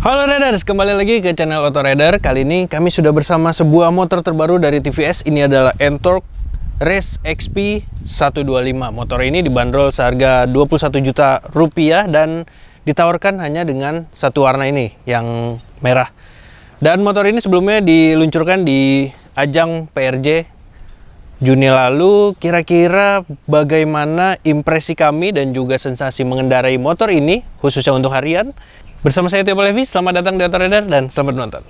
Halo Riders, kembali lagi ke channel Auto Rider. Kali ini kami sudah bersama sebuah motor terbaru dari TVS. Ini adalah N-Torq Race XP 125. Motor ini dibanderol seharga 21 juta rupiah dan ditawarkan hanya dengan satu warna ini, yang merah. Dan motor ini sebelumnya diluncurkan di ajang PRJ Juni lalu. Kira-kira bagaimana impresi kami dan juga sensasi mengendarai motor ini, khususnya untuk harian? Bersama saya Tio Levi, selamat datang di Auto Rider dan selamat menonton.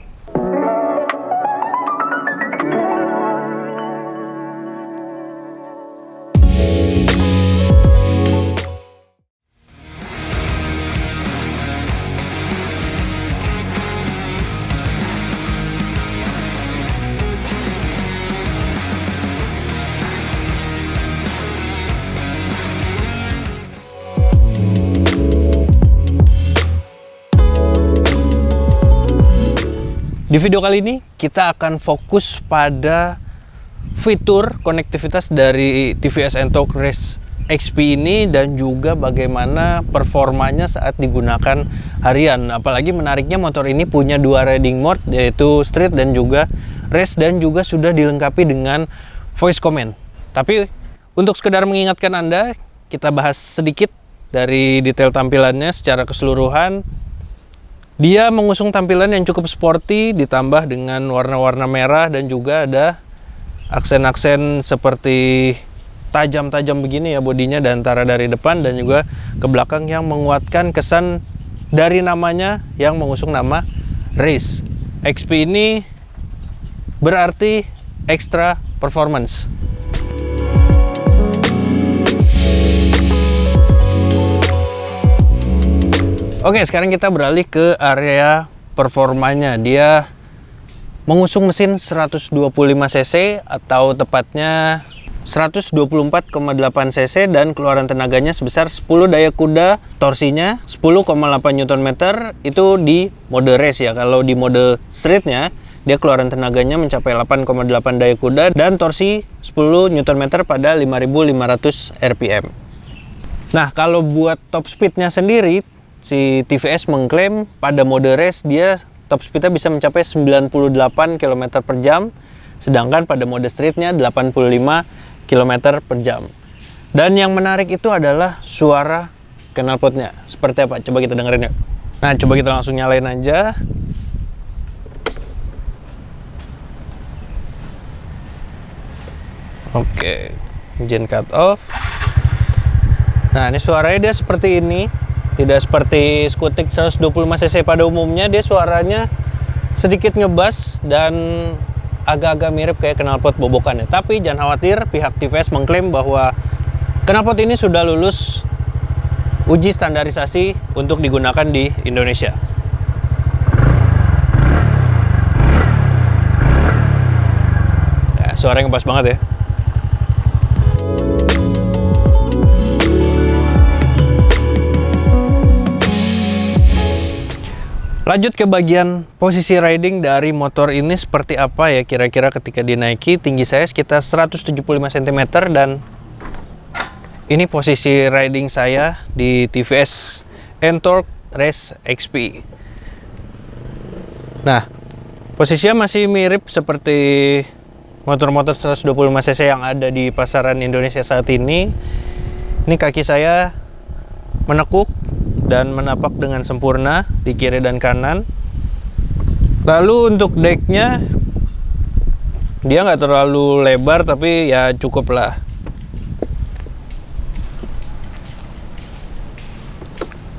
Di video kali ini kita akan fokus pada fitur konektivitas dari TVS N-Torq Race XP ini dan juga bagaimana performanya saat digunakan harian. Apalagi menariknya motor ini punya dua riding mode, yaitu street dan juga race, dan juga sudah dilengkapi dengan voice command. Tapi untuk sekedar mengingatkan Anda, kita bahas sedikit dari detail tampilannya secara keseluruhan. Dia mengusung tampilan yang cukup sporty ditambah dengan warna-warna merah dan juga ada aksen-aksen seperti tajam-tajam begini ya bodinya, dan antara dari depan dan juga ke belakang yang menguatkan kesan dari namanya yang mengusung nama Race. XP ini berarti extra performance. Oke, sekarang kita beralih ke area performanya. Dia mengusung mesin 125 cc atau tepatnya 124,8 cc dan keluaran tenaganya sebesar 10 daya kuda, torsinya 10,8 Nm. Itu di mode race ya. Kalau di mode streetnya dia keluaran tenaganya mencapai 8,8 daya kuda dan torsi 10 Nm pada 5.500 rpm. Nah, kalau buat top speednya sendiri, si TVS mengklaim pada mode race dia top speednya bisa mencapai 98 km per jam, sedangkan pada mode streetnya 85 km per jam. Dan yang menarik itu adalah suara knalpotnya. Seperti apa? Coba kita dengerin yuk. Nah, coba kita langsung nyalain aja. Oke, engine cut off. Nah, ini suaranya dia seperti ini. Tidak seperti Skutik 125 cc pada umumnya, dia suaranya sedikit ngebas dan agak-agak mirip kayak knalpot bobokannya. Tapi jangan khawatir, pihak TVS mengklaim bahwa knalpot ini sudah lulus uji standarisasi untuk digunakan di Indonesia. Nah, suaranya ngebas banget ya. Lanjut ke bagian posisi riding dari motor ini seperti apa ya kira-kira ketika dinaiki. Tinggi saya sekitar 175 cm dan ini posisi riding saya di TVS N-Torq Race XP. Nah, posisinya masih mirip seperti motor-motor 125 cc yang ada di pasaran Indonesia saat ini. Ini kaki saya menekuk dan menapak dengan sempurna di kiri dan kanan. Lalu untuk decknya dia nggak terlalu lebar tapi ya cukup lah.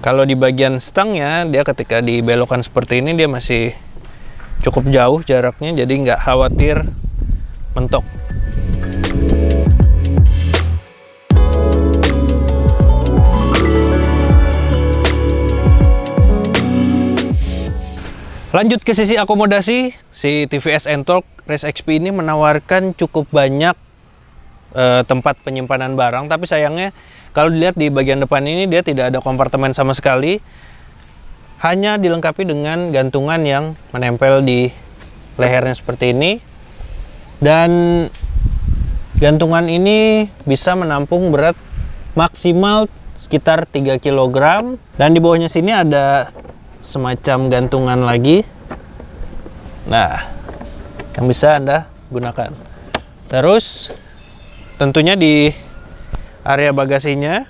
Kalau di bagian stangnya, dia ketika dibelokkan seperti ini dia masih cukup jauh jaraknya, jadi nggak khawatir mentok. Lanjut ke sisi akomodasi, si TVS N-Torq Race XP ini menawarkan cukup banyak tempat penyimpanan barang, tapi sayangnya kalau dilihat di bagian depan ini dia tidak ada kompartemen sama sekali, hanya dilengkapi dengan gantungan yang menempel di lehernya seperti ini, dan gantungan ini bisa menampung berat maksimal sekitar 3 kg, dan di bawahnya sini ada semacam gantungan lagi. Nah, yang bisa Anda gunakan. Terus tentunya di area bagasinya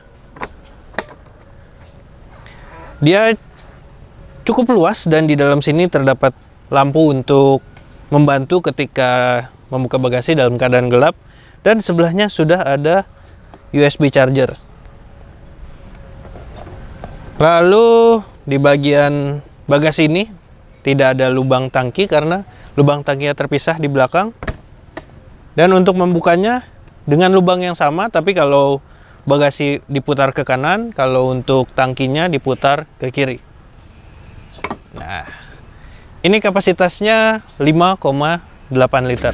dia cukup luas dan di dalam sini terdapat lampu untuk membantu ketika membuka bagasi dalam keadaan gelap, dan sebelahnya sudah ada USB charger. Lalu di bagian bagasi ini tidak ada lubang tangki karena lubang tangkinya terpisah di belakang. Dan untuk membukanya dengan lubang yang sama, tapi kalau bagasi diputar ke kanan, kalau untuk tangkinya diputar ke kiri. Nah, ini kapasitasnya 5,8 liter.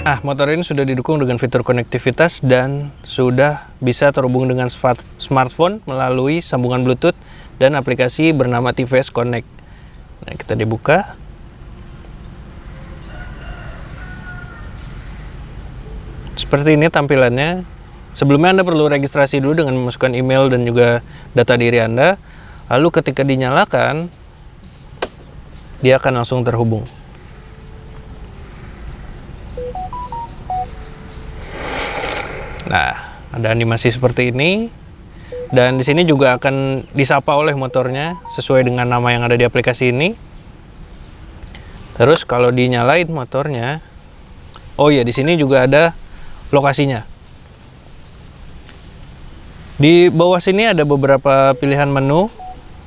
Nah, motor ini sudah didukung dengan fitur konektivitas dan sudah bisa terhubung dengan smartphone melalui sambungan Bluetooth dan aplikasi bernama TVS Connect. Nah, kita dibuka. Seperti ini tampilannya. Sebelumnya Anda perlu registrasi dulu dengan memasukkan email dan juga data diri Anda. Lalu ketika dinyalakan, dia akan langsung terhubung. Nah, ada animasi seperti ini. Dan di sini juga akan disapa oleh motornya sesuai dengan nama yang ada di aplikasi ini. Terus kalau dinyalain motornya, oh iya, di sini juga ada lokasinya. Di bawah sini ada beberapa pilihan menu.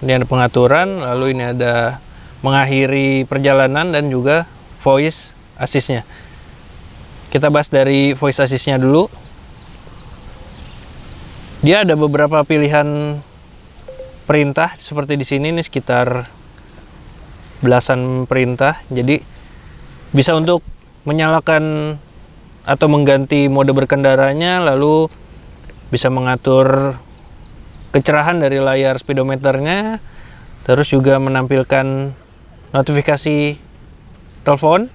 Ini ada pengaturan, lalu ini ada mengakhiri perjalanan dan juga voice assist-nya. Kita bahas dari voice assist-nya dulu. Dia ada beberapa pilihan perintah seperti di sini nih, sekitar belasan perintah. Jadi bisa untuk menyalakan atau mengganti mode berkendaranya, lalu bisa mengatur kecerahan dari layar speedometernya, terus juga menampilkan notifikasi telepon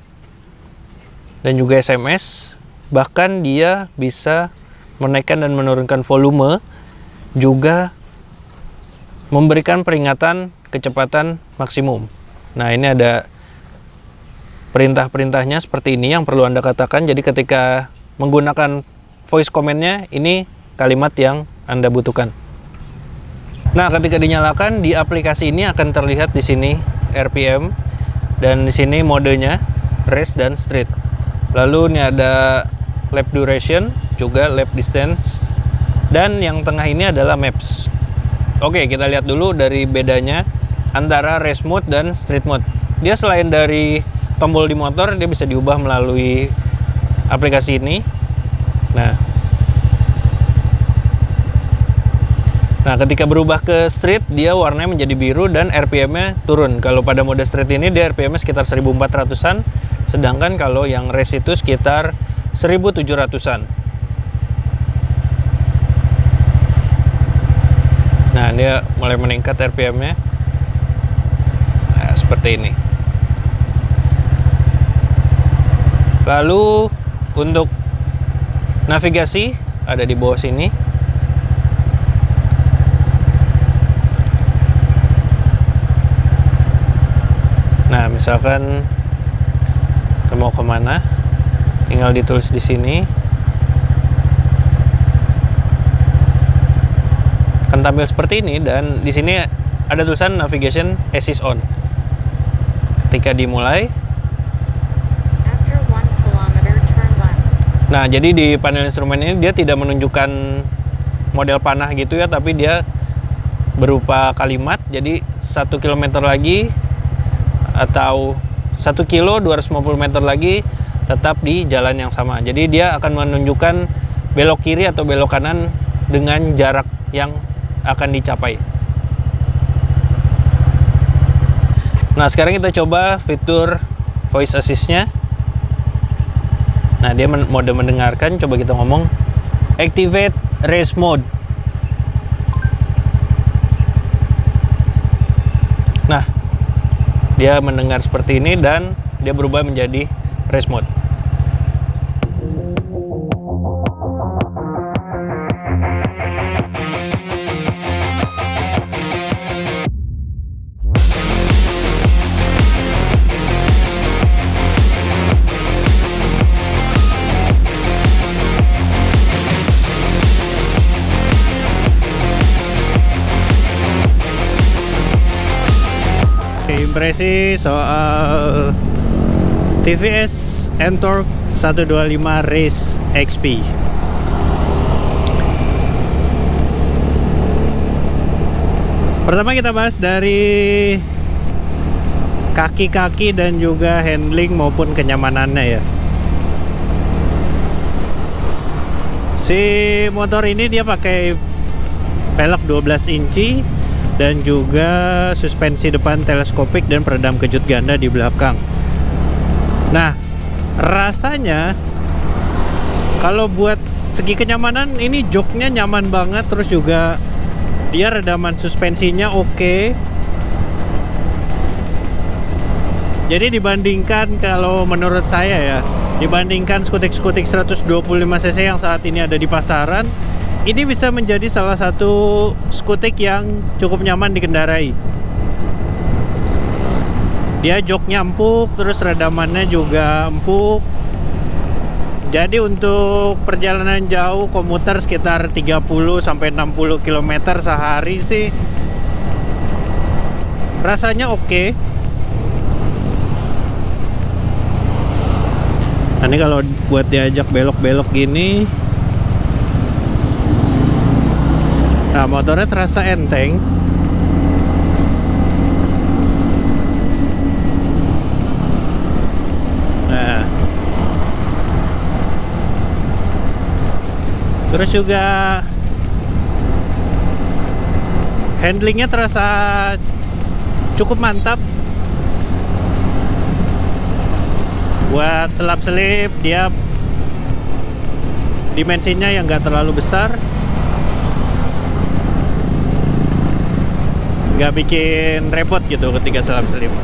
dan juga SMS. Bahkan dia bisa menaikkan dan menurunkan volume, juga memberikan peringatan kecepatan maksimum. Nah, ini ada perintah-perintahnya seperti ini yang perlu Anda katakan. Jadi ketika menggunakan voice command-nya, ini kalimat yang Anda butuhkan. Nah, ketika dinyalakan di aplikasi ini akan terlihat di sini RPM dan di sini modenya race dan street. Lalu ini ada lap duration, juga lap distance, dan yang tengah ini adalah maps. Oke, kita lihat dulu dari bedanya antara race mode dan street mode. Dia selain dari tombol di motor, dia bisa diubah melalui aplikasi ini. Nah, ketika berubah ke street, dia warnanya menjadi biru dan RPM-nya turun. Kalau pada mode street ini, dia RPM-nya sekitar 1400-an, sedangkan kalau yang race itu sekitar 1700-an. Nah, dia mulai meningkat RPM-nya. Nah, seperti ini. Lalu untuk navigasi ada di bawah sini. Nah, misalkan kita mau kemana, tinggal ditulis di sini. Akan tampil seperti ini, dan di sini ada tulisan navigation assist on. Ketika dimulai. Nah, jadi di panel instrumen ini dia tidak menunjukkan model panah gitu ya, tapi dia berupa kalimat. Jadi 1 km lagi atau 1 kilo 250 meter lagi tetap di jalan yang sama. Jadi dia akan menunjukkan belok kiri atau belok kanan dengan jarak yang akan dicapai. Nah, sekarang kita coba fitur voice assist-nya. Nah, dia mode mendengarkan. Coba kita ngomong activate race mode. Nah, dia mendengar seperti ini dan dia berubah menjadi race mode. impresi soal TVS Ntorq 125 Race XP. Pertama kita bahas dari kaki-kaki dan juga handling maupun kenyamanannya ya. Si motor ini dia pakai pelek 12 inci dan juga suspensi depan teleskopik dan peredam kejut ganda di belakang. Nah, rasanya kalau buat segi kenyamanan ini joknya nyaman banget, terus juga dia redaman suspensinya oke. Jadi dibandingkan, kalau menurut saya ya, dibandingkan skutik-skutik 125cc yang saat ini ada di pasaran, ini bisa menjadi salah satu skutik yang cukup nyaman dikendarai. Dia joknya empuk, terus redamannya juga empuk. Jadi untuk perjalanan jauh komuter sekitar 30-60 km sehari sih rasanya oke. Nah, ini kalau buat diajak belok-belok gini, nah motornya terasa enteng. Nah, terus juga handlingnya terasa cukup mantap. Buat selap-selip dia dimensinya yang nggak terlalu besar, nggak bikin repot gitu ketika selap-selip.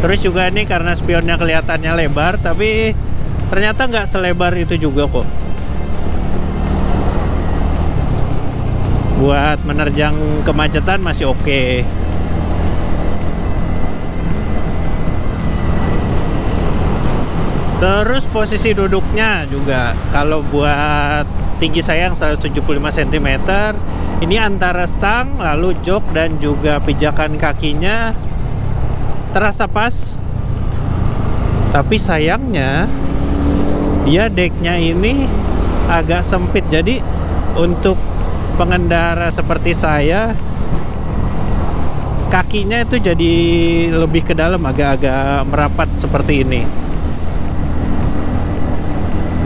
Terus juga ini karena spionnya kelihatannya lebar, tapi ternyata nggak selebar itu juga kok. Buat menerjang kemacetan masih oke. Terus posisi duduknya juga, kalau buat tinggi saya yang 175 cm, ini antara stang, lalu jok dan juga pijakan kakinya terasa pas. Tapi sayangnya dia decknya ini agak sempit, jadi untuk pengendara seperti saya kakinya itu jadi lebih ke dalam, agak-agak merapat seperti ini.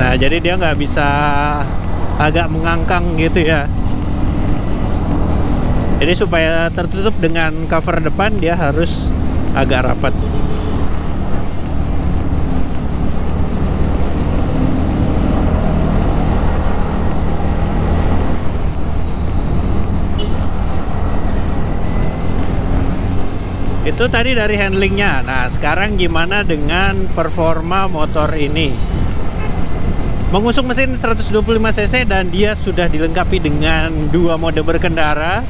Nah, jadi dia nggak bisa agak mengangkang gitu ya. Jadi supaya tertutup dengan cover depan, dia harus agak rapat. Itu tadi dari handlingnya. Nah, sekarang gimana dengan performa motor ini? Mengusung mesin 125cc dan dia sudah dilengkapi dengan dua mode berkendara,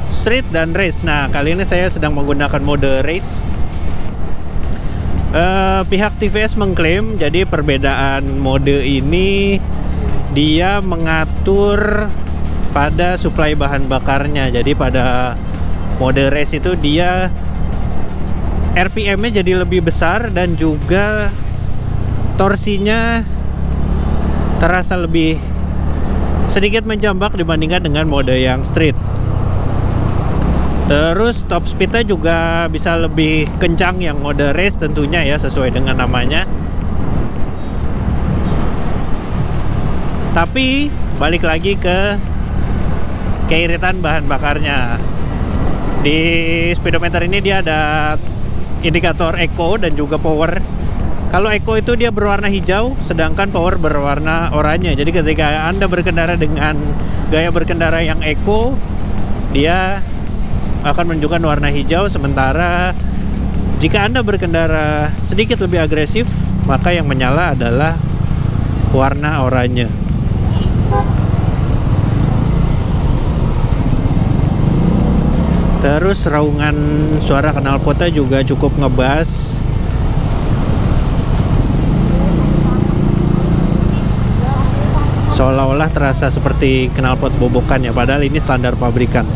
street dan race. Nah, kali ini saya sedang menggunakan mode race. Pihak TVS mengklaim jadi perbedaan mode ini dia mengatur pada suplai bahan bakarnya. Jadi pada mode race itu dia RPM-nya jadi lebih besar dan juga torsinya terasa lebih sedikit menjambak dibandingkan dengan mode yang street. Terus top speednya juga bisa lebih kencang yang mode race tentunya ya, sesuai dengan namanya. Tapi balik lagi ke keiritan bahan bakarnya. Di speedometer ini dia ada indikator eco dan juga power. Kalau eco itu dia berwarna hijau, sedangkan power berwarna oranye. Jadi ketika Anda berkendara dengan gaya berkendara yang eco, dia akan menunjukkan warna hijau. Sementara jika Anda berkendara sedikit lebih agresif, maka yang menyala adalah warna oranye. Terus raungan suara knalpotnya juga cukup ngebas. Seolah-olah terasa seperti knalpot bobokan ya, padahal ini standar pabrikan.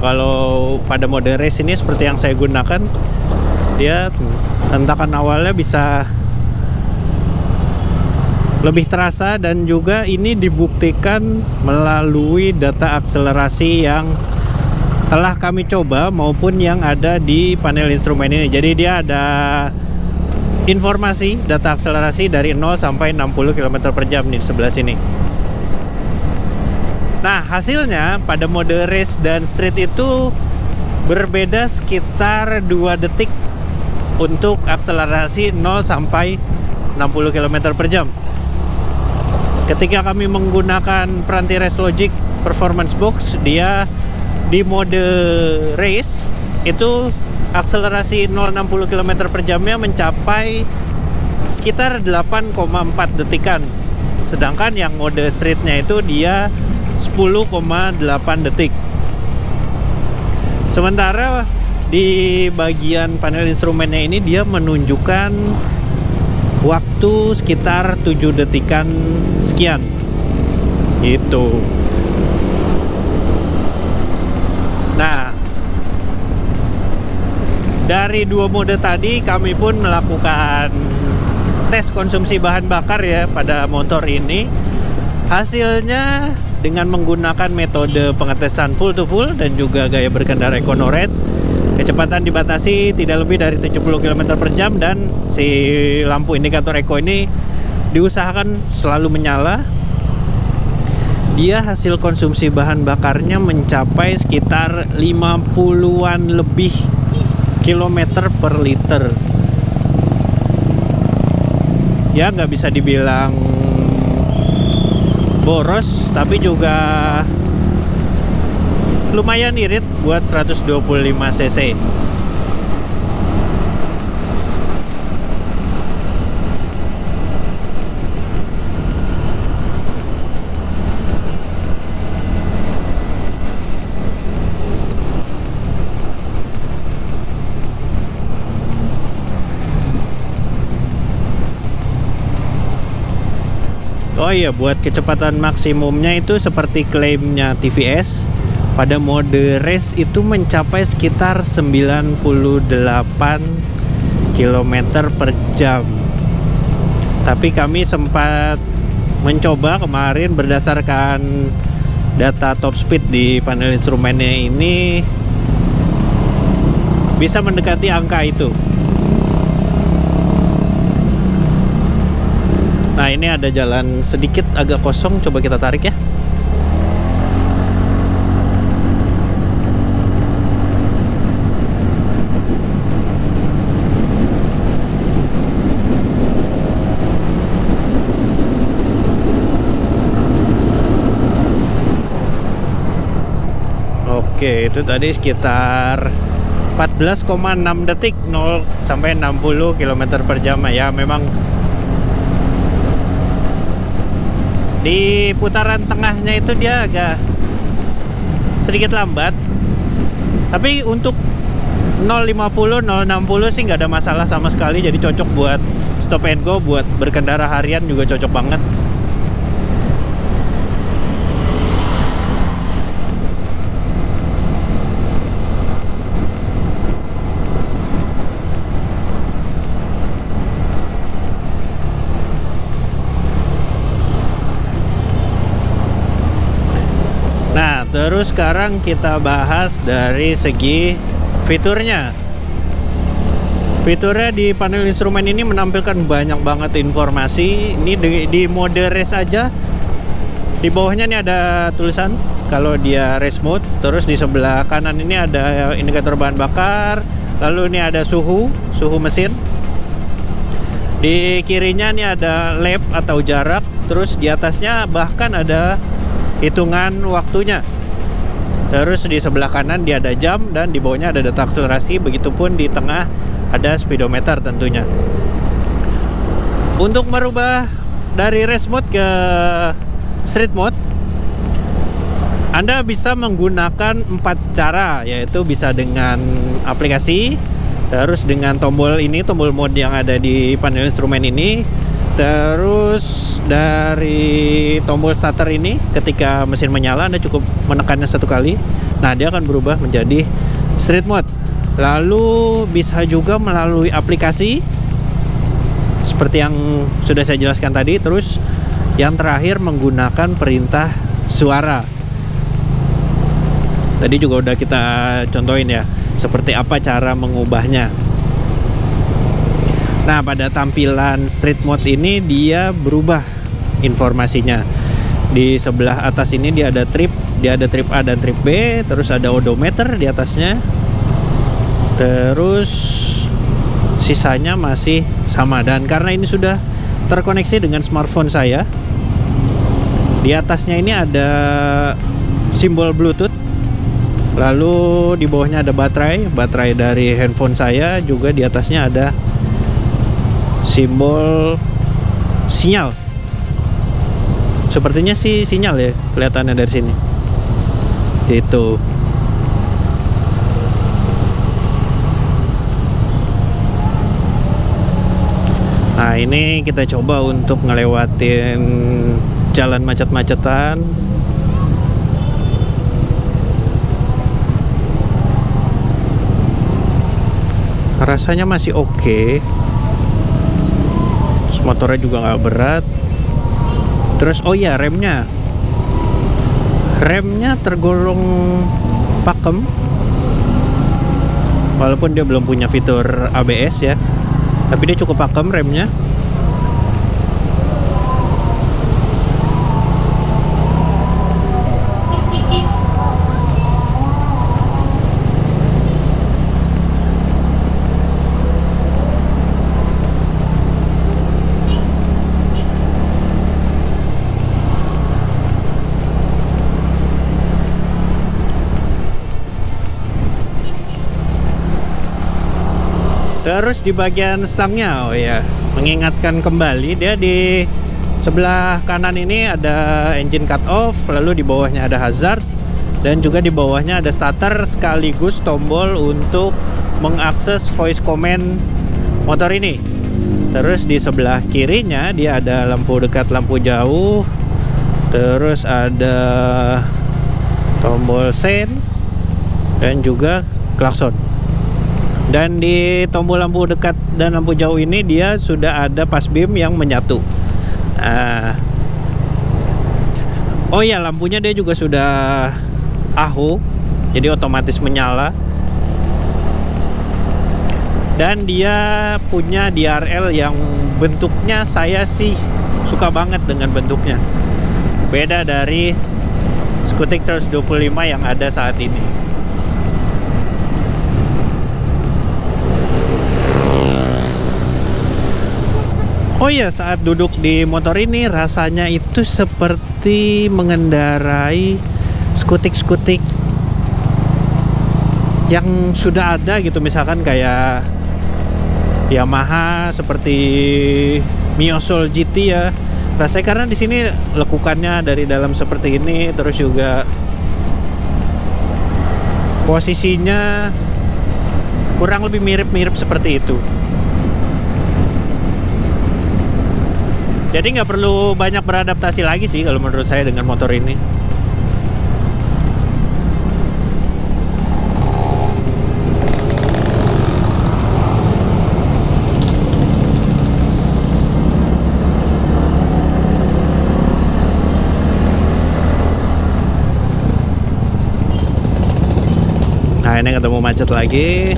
kalau pada mode race ini seperti yang saya gunakan, dia hentakan awalnya bisa lebih terasa, dan juga ini dibuktikan melalui data akselerasi yang telah kami coba maupun yang ada di panel instrumen ini. Jadi dia ada informasi data akselerasi dari 0 sampai 60 km per jam di sebelah sini. Nah, hasilnya pada mode race dan street itu berbeda sekitar 2 detik untuk akselerasi 0 sampai 60 km per jam. Ketika kami menggunakan peranti Race Logic Performance Box, dia di mode race itu akselerasi 0-60 km per jamnya mencapai sekitar 8,4 detikan. Sedangkan yang mode streetnya itu dia 10,8 detik. Sementara di bagian panel instrumennya ini dia menunjukkan waktu sekitar 7 detikan sekian gitu. Nah, dari 2 mode tadi kami pun melakukan tes konsumsi bahan bakar ya pada motor ini. Hasilnya dengan menggunakan metode pengetesan full to full dan juga gaya berkendara EconoRide, kecepatan dibatasi tidak lebih dari 70 km per jam, dan si lampu indikator Eco ini diusahakan selalu menyala. Dia hasil konsumsi bahan bakarnya mencapai sekitar 50-an lebih kilometer per liter. Ya nggak bisa dibilang boros, tapi juga lumayan irit buat 125 cc. Oh iya, buat kecepatan maksimumnya itu seperti klaimnya TVS, pada mode race itu mencapai sekitar 98 km per jam. Tapi kami sempat mencoba kemarin berdasarkan data top speed di panel instrumennya ini bisa mendekati angka itu. Nah, ini ada jalan sedikit agak kosong, coba kita tarik ya. Oke, itu tadi sekitar 14,6 detik 0 sampai 60 km per jam ya. Memang di putaran tengahnya itu dia agak sedikit lambat, tapi untuk 050, 060 sih nggak ada masalah sama sekali. Jadi cocok buat stop and go, buat berkendara harian juga cocok banget. Terus sekarang kita bahas dari segi fiturnya. Fiturnya di panel instrumen ini menampilkan banyak banget informasi. Ini di mode race aja, di bawahnya ini ada tulisan kalau dia race mode. Terus di sebelah kanan ini ada indikator bahan bakar. Lalu ini ada suhu mesin. Di kirinya ini ada lap atau jarak. Terus di atasnya bahkan ada hitungan waktunya. Terus di sebelah kanan dia ada jam, dan di bawahnya ada data akselerasi. Begitupun di tengah ada speedometer tentunya. Untuk merubah dari race mode ke street mode, Anda bisa menggunakan 4 cara, yaitu bisa dengan aplikasi, terus dengan tombol ini, tombol mode yang ada di panel instrumen ini, terus dari tombol starter ini ketika mesin menyala Anda cukup menekannya 1 kali. Nah, dia akan berubah menjadi street mode. Lalu bisa juga melalui aplikasi seperti yang sudah saya jelaskan tadi. Terus yang terakhir menggunakan perintah suara. Tadi juga udah kita contohin ya, seperti apa cara mengubahnya. Nah, pada tampilan street mode ini dia berubah informasinya. Di sebelah atas ini dia ada trip A dan trip B, terus ada odometer di atasnya. Terus sisanya masih sama, dan karena ini sudah terkoneksi dengan smartphone saya, di atasnya ini ada simbol Bluetooth. Lalu di bawahnya ada baterai dari handphone saya, juga di atasnya ada simbol sinyal. Sepertinya sih sinyal ya kelihatannya dari sini. Itu. Nah, ini kita coba untuk ngelewatin jalan macet-macetan. Rasanya masih oke. Motornya juga nggak berat. Terus oh ya, remnya tergolong pakem, walaupun dia belum punya fitur ABS ya, tapi dia cukup pakem remnya. Terus di bagian stangnya, oh ya, mengingatkan kembali, dia di sebelah kanan ini ada engine cut off, lalu di bawahnya ada hazard, dan juga di bawahnya ada starter sekaligus tombol untuk mengakses voice command motor ini. Terus di sebelah kirinya dia ada lampu dekat, lampu jauh, terus ada tombol sen dan juga klakson. Dan di tombol lampu dekat dan lampu jauh ini dia sudah ada pass beam yang menyatu. Oh ya, lampunya dia juga sudah AHU, jadi otomatis menyala. Dan dia punya DRL yang bentuknya saya sih suka banget dengan bentuknya. Beda dari Skutik 125 yang ada saat ini. Oh iya, saat duduk di motor ini rasanya itu seperti mengendarai skutik-skutik yang sudah ada gitu, misalkan kayak Yamaha seperti Mio Soul GT ya. Rasanya karena di sini lekukannya dari dalam seperti ini, terus juga posisinya kurang lebih mirip-mirip seperti itu. Jadi nggak perlu banyak beradaptasi lagi sih kalau menurut saya dengan motor ini. Nah, ini ketemu macet lagi.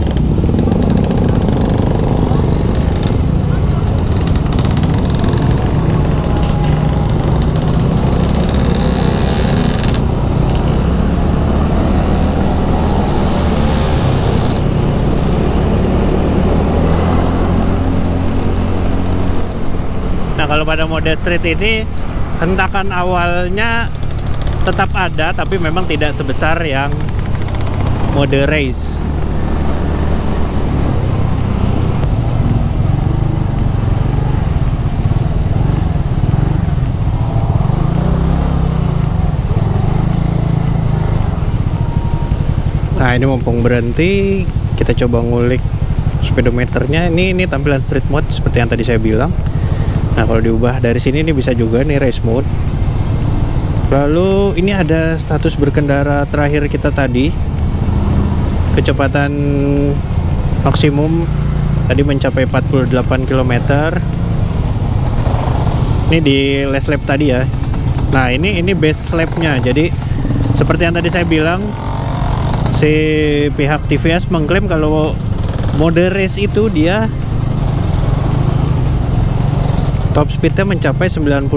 Nah, kalau pada mode street ini hentakan awalnya tetap ada, tapi memang tidak sebesar yang mode race. Nah, ini mumpung berhenti, kita coba ngulik speedometernya. Ini tampilan street mode seperti yang tadi saya bilang. Nah, kalau diubah dari sini ini bisa juga nih race mode. Lalu ini ada status berkendara terakhir kita tadi. Kecepatan maksimum tadi mencapai 48 km. Ini di last lap tadi ya. Nah, ini base lapnya. Jadi seperti yang tadi saya bilang, si pihak TVS mengklaim kalau mode race itu dia top speednya mencapai 98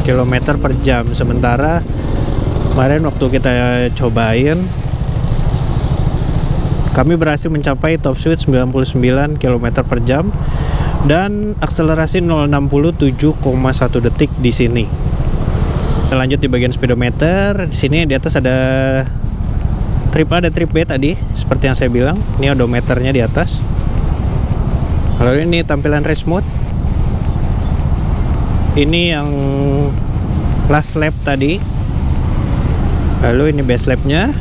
km per jam. Sementara kemarin waktu kita cobain, kami berhasil mencapai top speed 99 km per jam dan akselerasi 0,67,1 detik di sini. Kita lanjut di bagian speedometer. Di sini di atas ada trip A dan trip B tadi, seperti yang saya bilang. Ini odometernya di atas. Lalu ini tampilan race mode. Ini yang last lap tadi. Lalu ini base lapnya.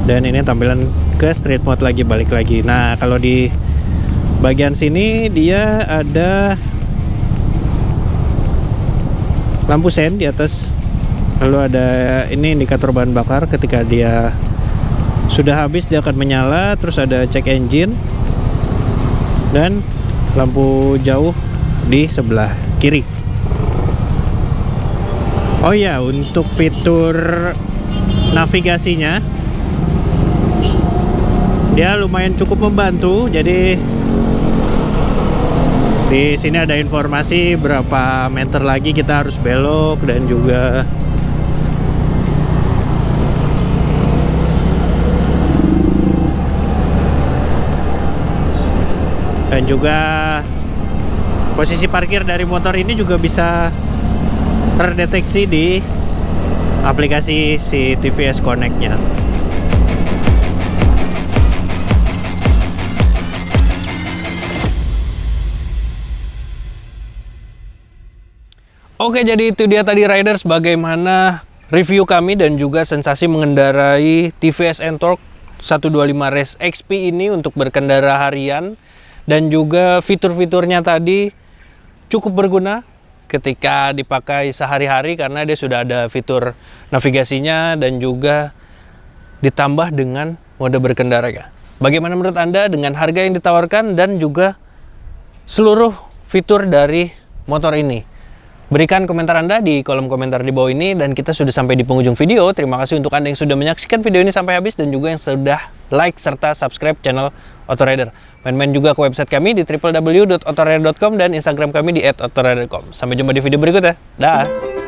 Dan ini tampilan ke street mode lagi, balik lagi. Nah, kalau di bagian sini dia ada lampu sen di atas. Lalu ada ini indikator bahan bakar, ketika dia sudah habis dia akan menyala. Terus ada check engine dan lampu jauh di sebelah kiri. Oh ya, untuk fitur navigasinya dia lumayan cukup membantu. Jadi di sini ada informasi berapa meter lagi kita harus belok dan juga posisi parkir dari motor ini juga bisa terdeteksi di aplikasi si TVS Connect-nya. Oke, jadi itu dia tadi riders, bagaimana review kami dan juga sensasi mengendarai TVS Ntorq 125 Race XP ini untuk berkendara harian. Dan juga fitur-fiturnya tadi cukup berguna ketika dipakai sehari-hari karena dia sudah ada fitur navigasinya dan juga ditambah dengan mode berkendara ya. Bagaimana menurut Anda dengan harga yang ditawarkan dan juga seluruh fitur dari motor ini? Berikan komentar Anda di kolom komentar di bawah ini, dan kita sudah sampai di penghujung video. Terima kasih untuk Anda yang sudah menyaksikan video ini sampai habis dan juga yang sudah like serta subscribe channel Autorider. Main-main juga ke website kami di www.autorider.com dan Instagram kami di @autorider.com. Sampai jumpa di video berikutnya. Dah.